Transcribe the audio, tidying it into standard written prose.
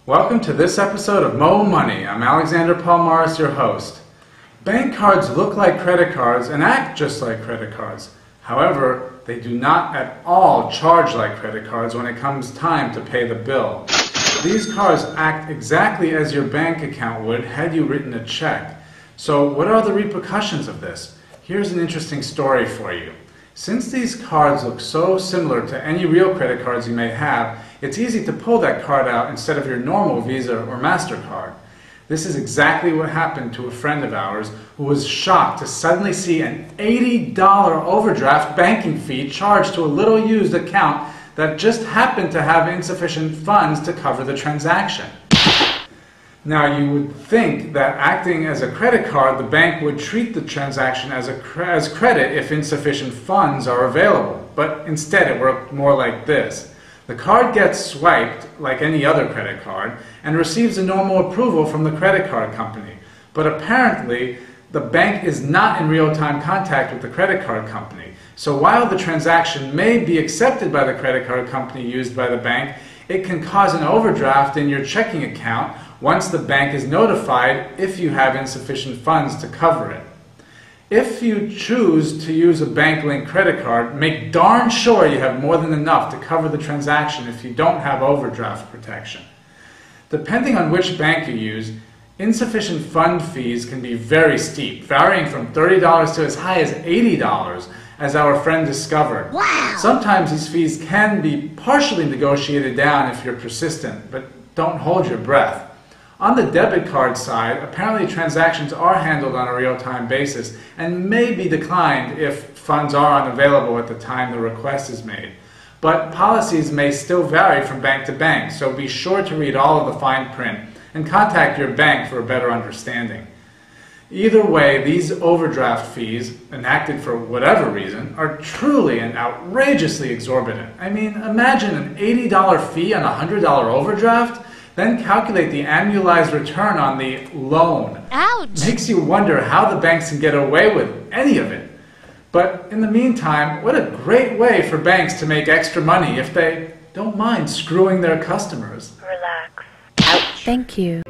Welcome to this episode of moMONEY. I'm Alexander Paul Morris, your host. Bank cards look like credit cards and act just like credit cards. However, they do not at all charge like credit cards when it comes time to pay the bill. These cards act exactly as your bank account would had you written a check. So what are the repercussions of this? Here's an interesting story for you. Since these cards look so similar to any real credit cards you may have, it's easy to pull that card out instead of your normal Visa or MasterCard. This is exactly what happened to a friend of ours who was shocked to suddenly see an $80 overdraft banking fee charged to a little used account that just happened to have insufficient funds to cover the transaction. Now, you would think that acting as a credit card, the bank would treat the transaction as credit if insufficient funds are available. But instead, it worked more like this. The card gets swiped like any other credit card and receives a normal approval from the credit card company. But apparently, the bank is not in real-time contact with the credit card company. So while the transaction may be accepted by the credit card company used by the bank, it can cause an overdraft in your checking account once the bank is notified if you have insufficient funds to cover it. If you choose to use a bank-linked credit card, make darn sure you have more than enough to cover the transaction if you don't have overdraft protection. Depending on which bank you use, insufficient fund fees can be very steep, varying from $30 to as high as $80, as our friend discovered. Wow! Sometimes these fees can be partially negotiated down if you're persistent, but don't hold your breath. On the debit card side, apparently transactions are handled on a real-time basis and may be declined if funds are unavailable at the time the request is made. But policies may still vary from bank to bank, so be sure to read all of the fine print and contact your bank for a better understanding. Either way, these overdraft fees, enacted for whatever reason, are truly and outrageously exorbitant. I mean, imagine an $80 fee on a $100 overdraft, then calculate the annualized return on the loan. Ouch! Makes you wonder how the banks can get away with any of it. But in the meantime, what a great way for banks to make extra money if they don't mind screwing their customers. Relax. Ouch. Thank you.